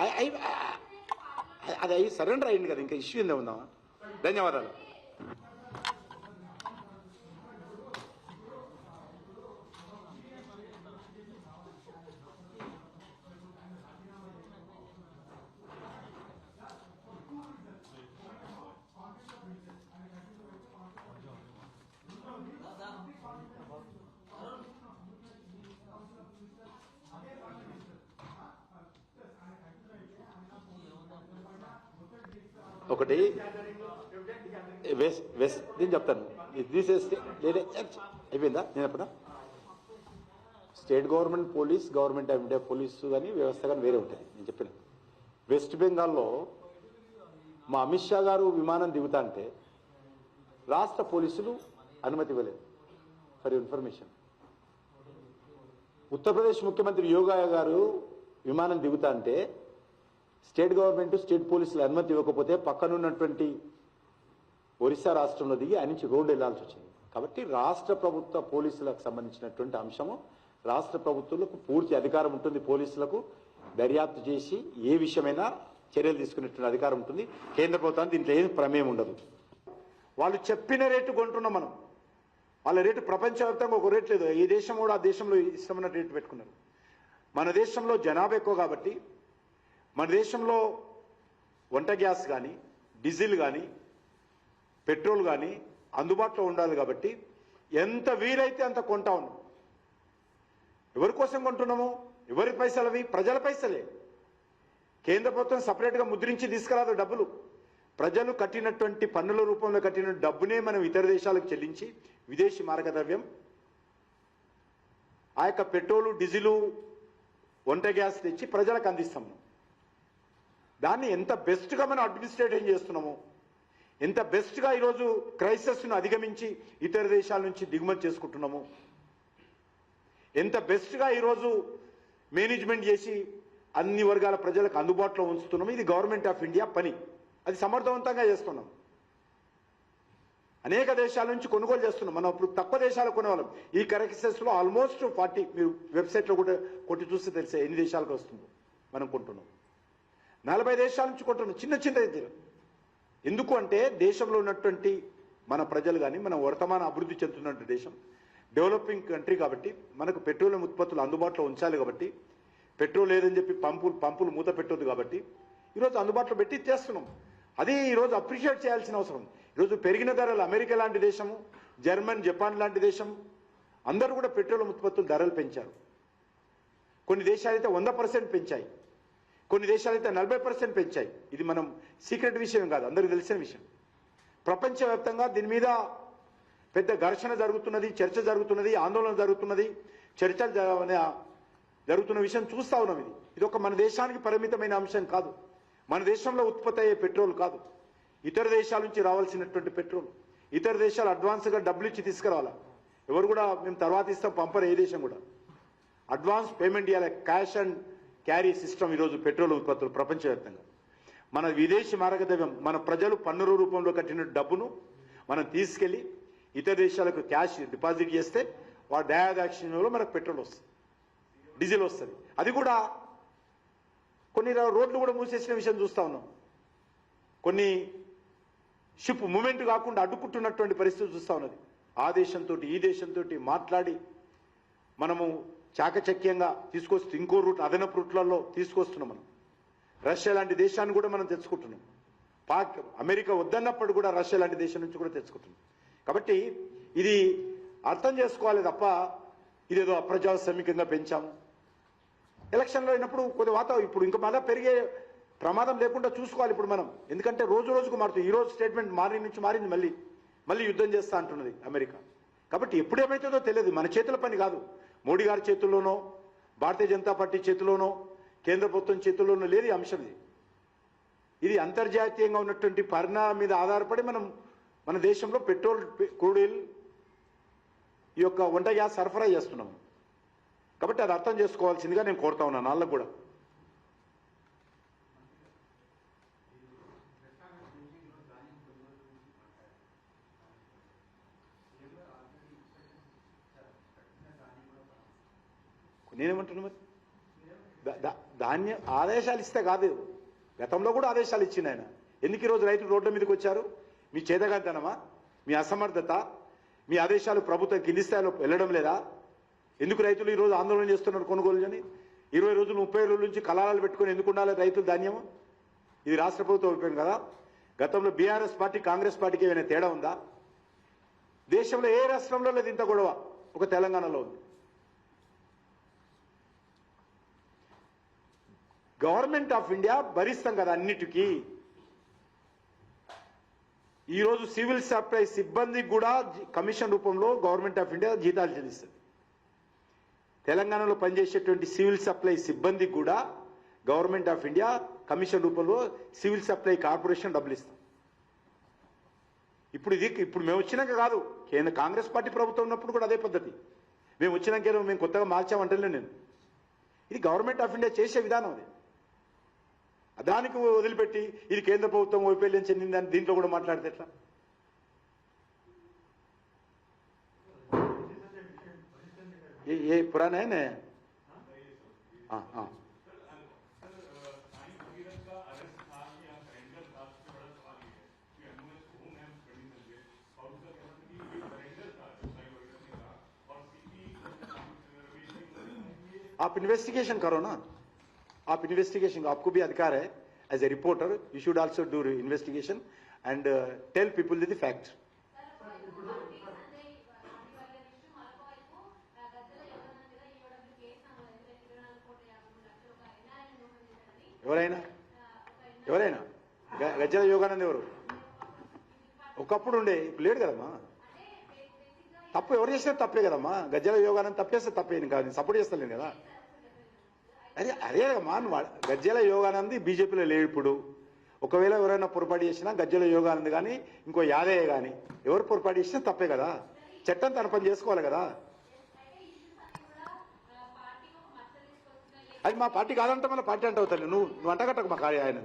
అది అవి సరెండర్ అయింది కదా, ఇంకా ఇష్యూ ఏందో ఉందామా. ధన్యవాదాలు. ఒకటి నేను చెప్తాను, తీసేస్తే లేదా అయిపోయిందా? నేను చెప్పనా, state government police, government of India police కానీ వ్యవస్థ కానీ వేరే ఉంటుంది. నేను చెప్పిన వెస్ట్ బెంగాల్లో మా అమిత్ షా గారు విమానం దిగుతా అంటే రాష్ట్ర పోలీసులు అనుమతి ఇవ్వలేదు. ఫర్ ఇన్ఫర్మేషన్, ఉత్తరప్రదేశ్ ముఖ్యమంత్రి యోగా గారు విమానం దిగుతా అంటే స్టేట్ గవర్నమెంట్, స్టేట్ పోలీసులు అనుమతి ఇవ్వకపోతే పక్కనున్నటువంటి ఒరిస్సా రాష్ట్రంలో దిగి ఆయన నుంచి రోడ్డు వెళ్లాల్సి వచ్చింది. కాబట్టి రాష్ట్ర ప్రభుత్వ పోలీసులకు సంబంధించినటువంటి అంశము రాష్ట్ర ప్రభుత్వాలకు పూర్తి అధికారం ఉంటుంది. పోలీసులకు దర్యాప్తు చేసి ఏ విషయమైనా చర్యలు తీసుకునేటువంటి అధికారం ఉంటుంది. కేంద్ర ప్రభుత్వానికి దీంట్లో ఏం ప్రమేయం ఉండదు. వాళ్ళు చెప్పిన రేటు కొంటున్నాం మనం. వాళ్ళ రేటు ప్రపంచవ్యాప్తంగా ఒక రేటు లేదు. ఈ దేశం కూడా ఆ దేశంలో ఇష్టమైన రేటు పెట్టుకున్నారు. మన దేశంలో జనాభా ఎక్కువ కాబట్టి మన దేశంలో వంట గ్యాస్ కానీ, డీజిల్ కానీ, పెట్రోల్ కానీ అందుబాటులో ఉండాలి. కాబట్టి ఎంత వీలైతే అంత కొంటా ఉన్నాం. ఎవరి కోసం కొంటున్నాము? ఎవరి పైసలు అవి? ప్రజల పైసలే. కేంద్ర ప్రభుత్వం సపరేట్గా ముద్రించి తీసుకురాదు డబ్బులు. ప్రజలు కట్టినటువంటి పన్నుల రూపంలో కట్టిన డబ్బునే మనం ఇతర దేశాలకు చెల్లించి విదేశీ మార్గద్రవ్యం, ఆ యొక్క పెట్రోలు, డీజిలు, వంట గ్యాస్ తెచ్చి ప్రజలకు అందిస్తాము. దాన్ని ఎంత బెస్ట్గా మనం అడ్మినిస్ట్రేషన్ చేస్తున్నాము, ఎంత బెస్ట్గా ఈరోజు క్రైసిస్ను అధిగమించి ఇతర దేశాల నుంచి దిగుమతి చేసుకుంటున్నాము, ఎంత బెస్ట్గా ఈరోజు మేనేజ్మెంట్ చేసి అన్ని వర్గాల ప్రజలకు అందుబాటులో ఉంచుతున్నాము. ఇది గవర్నమెంట్ ఆఫ్ ఇండియా పని. అది సమర్థవంతంగా చేస్తున్నాం. అనేక దేశాల నుంచి కొనుగోలు చేస్తున్నాం. మనం ఇప్పుడు తక్కువ దేశాలు కొనేవాళ్ళం. ఈ క్రైసిస్లో ఆల్మోస్ట్ 40, మీరు వెబ్సైట్లో కూడా కొట్టి చూస్తే తెలిసే ఎన్ని దేశాలకు వస్తుందో మనం కొంటున్నాం. 40 దేశాల నుంచి కొంటున్నాం. చిన్న చిన్న ఎందుకు అంటే దేశంలో ఉన్నటువంటి మన ప్రజలు కానీ, మన వర్తమాన అభివృద్ధి చెందుతున్నటువంటి దేశం, డెవలపింగ్ కంట్రీ కాబట్టి మనకు పెట్రోలియం ఉత్పత్తులు అందుబాటులో ఉంచాలి. కాబట్టి పెట్రోల్ లేదని చెప్పి పంపులు మూత పెట్టొద్దు. కాబట్టి ఈరోజు అందుబాటులో పెట్టి చేస్తున్నాం. అది ఈరోజు అప్రిషియేట్ చేయాల్సిన అవసరం. ఈరోజు పెరిగిన ధరలు అమెరికా లాంటి దేశము, జర్మన్, జపాన్ లాంటి దేశం అందరూ కూడా పెట్రోలియం ఉత్పత్తుల ధరలు పెంచారు. కొన్ని దేశాలైతే 100% పెంచాయి, కొన్ని దేశాలైతే 40% పెంచాయి. ఇది మనం సీక్రెట్ విషయం కాదు, అందరికీ తెలిసిన విషయం. ప్రపంచవ్యాప్తంగా దీని మీద పెద్ద ఘర్షణ జరుగుతున్నది, చర్చ జరుగుతున్నది, ఆందోళన జరుగుతున్నది, చర్చలు జరుగుతున్న విషయం చూస్తా ఉన్నాం. ఇది ఒక మన దేశానికి పరిమితమైన అంశం కాదు. మన దేశంలో ఉత్పత్తి అయ్యే పెట్రోల్ కాదు, ఇతర దేశాల నుంచి రావాల్సినటువంటి పెట్రోల్. ఇతర దేశాలు అడ్వాన్స్గా డబ్బులు ఇచ్చి తీసుకురావాలా. ఎవరు కూడా మేము తర్వాత ఇస్తాం పంపరు. ఏ దేశం కూడా అడ్వాన్స్ పేమెంట్ ఇవ్వాలి. క్యాష్ అండ్ క్యారీ సిస్టమ్ ఈరోజు పెట్రోల్ ఉత్పత్తులు ప్రపంచవ్యాప్తంగా. మన విదేశీ మార్గద్రవ్యం, మన ప్రజలు పన్నుల రూపంలో కట్టిన డబ్బును మనం తీసుకెళ్లి ఇతర దేశాలకు క్యాష్ డిపాజిట్ చేస్తే వాడు దయాదాక్షిణ్యంలో మనకు పెట్రోల్ వస్తుంది, డీజిల్ వస్తుంది. అది కూడా కొన్ని రోడ్లు కూడా మూసేసిన విషయం చూస్తా ఉన్నాం. కొన్ని షిప్ మూమెంట్ కాకుండా అడ్డుకుంటున్నటువంటి పరిస్థితి చూస్తా ఉన్నది. ఆ దేశంతో ఈ దేశంతో మాట్లాడి మనము చాకచక్యంగా తీసుకొస్తూ ఇంకో రూట్, అదనపు రూట్లలో తీసుకొస్తున్నాం. మనం రష్యా లాంటి దేశాన్ని కూడా మనం తెచ్చుకుంటున్నాం. అమెరికా వద్దన్నప్పుడు కూడా రష్యా లాంటి దేశం నుంచి కూడా తెచ్చుకుంటున్నాం. కాబట్టి ఇది అర్థం చేసుకోవాలి తప్ప ఇదేదో అప్రజాస్వామికంగా పెంచాము. ఎలక్షన్లో అయినప్పుడు కొద్ది ఇప్పుడు ఇంకా మళ్ళీ పెరిగే ప్రమాదం లేకుండా చూసుకోవాలి ఇప్పుడు మనం. ఎందుకంటే రోజు రోజుకు మారుతుంది. ఈరోజు స్టేట్మెంట్ మార్నింగ్ నుంచి మారింది, మళ్ళీ యుద్ధం చేస్తా అంటున్నది అమెరికా. కాబట్టి ఎప్పుడేమవుతుందో తెలియదు. మన చేతుల పని కాదు. మోడీ గారి చేతుల్లోనో, భారతీయ జనతా పార్టీ చేతుల్లోనో, కేంద్ర ప్రభుత్వం చేతుల్లోనో లేదు ఈ అంశం. ఇది అంతర్జాతీయంగా ఉన్నటువంటి పరిణామం మీద ఆధారపడి మనం మన దేశంలో పెట్రోల్, క్రూడ్ ఆయిల్, ఈ యొక్క వంట గ్యాస్ సరఫరా చేస్తున్నాము. కాబట్టి అది అర్థం చేసుకోవాల్సిందిగా నేను కోరుతా ఉన్నాను వాళ్ళకు కూడా. నేనేమంటున్నా మరి ధాన్యం ఆదేశాలు ఇస్తే కాదు, గతంలో కూడా ఆదేశాలు ఇచ్చింది ఆయన. ఎందుకు ఈరోజు రైతులు రోడ్ల మీదకి వచ్చారు? మీ చేతగాంతనమా, మీ అసమర్థత, మీ ఆదేశాలు ప్రభుత్వం కింది స్థాయిలో వెళ్ళడం లేదా? ఎందుకు రైతులు ఈరోజు ఆందోళన చేస్తున్నారు కొనుగోలు అని? 20 రోజులు 30 రోజుల నుంచి కలారాలు పెట్టుకుని ఎందుకు ఉండాలి రైతులు ధాన్యం? ఇది రాష్ట్ర ప్రభుత్వం అయిపోయింది కదా. గతంలో బీఆర్ఎస్ పార్టీ కాంగ్రెస్ పార్టీకి ఏమైనా తేడా ఉందా? దేశంలో ఏ రాష్ట్రంలో లేదు ఇంత గొడవ, ఒక తెలంగాణలో ఉంది. గవర్నమెంట్ ఆఫ్ ఇండియా భరిస్తాం కదా అన్నిటికీ. ఈరోజు సివిల్ సప్లై సిబ్బందికి కూడా కమిషన్ రూపంలో గవర్నమెంట్ ఆఫ్ ఇండియా జీతాలు చెల్లిస్తుంది. తెలంగాణలో పనిచేసేటువంటి సివిల్ సప్లై సిబ్బందికి కూడా గవర్నమెంట్ ఆఫ్ ఇండియా కమిషన్ రూపంలో సివిల్ సప్లై కార్పొరేషన్ డబ్బులు ఇస్తాం. ఇప్పుడు మేము వచ్చినాక కాదు, కేంద్ర కాంగ్రెస్ పార్టీ ప్రభుత్వం ఉన్నప్పుడు కూడా అదే పద్ధతి. మేము వచ్చినాక మేము కొత్తగా మార్చామంటలే నేను. ఇది గవర్నమెంట్ ఆఫ్ ఇండియా చేసే విధానం. అది దానికి వదిలిపెట్టి ఇది కేంద్ర ప్రభుత్వం వైఫల్యం చెందిందని దీంట్లో కూడా మాట్లాడితే ఎట్లా? ये पुराना है ना? हाँ हाँ आप इन्वेस्टिगेशन करो ना, आप इन्वेस्टिगेशन, आपको भी अधिकार है as a reporter. You should also do investigation and tell people the fact. ఎవరైనా ఎవరైనా గజ్జల యోగానంద్ ఎవరు? ఒకప్పుడు ఉండే, ఇప్పుడు లేడు కదమ్మా. తప్పు ఎవరు చేసినా తప్పే కదమ్మా. గజ్జల యోగానంద్ తప్పేస్తే తప్పేది కాదు, సపోర్ట్ చేస్తలేను కదా. అదే కదమ్మా, గజ్జల యోగానంద్ బీజేపీలో లేడు ఇప్పుడు. ఒకవేళ ఎవరైనా పొరపాటు చేసినా గజ్జల యోగానంద్ కానీ ఇంకో యాదయ్య కానీ ఎవరు పొరపాటు చేసినా తప్పే కదా. చట్టం తన పని చేసుకోవాలి కదా. అది మా పార్టీ కాదంటే మన పార్టీ అంటే అవుతాను. నువ్వు అంటగట్టకు మా ఆయన.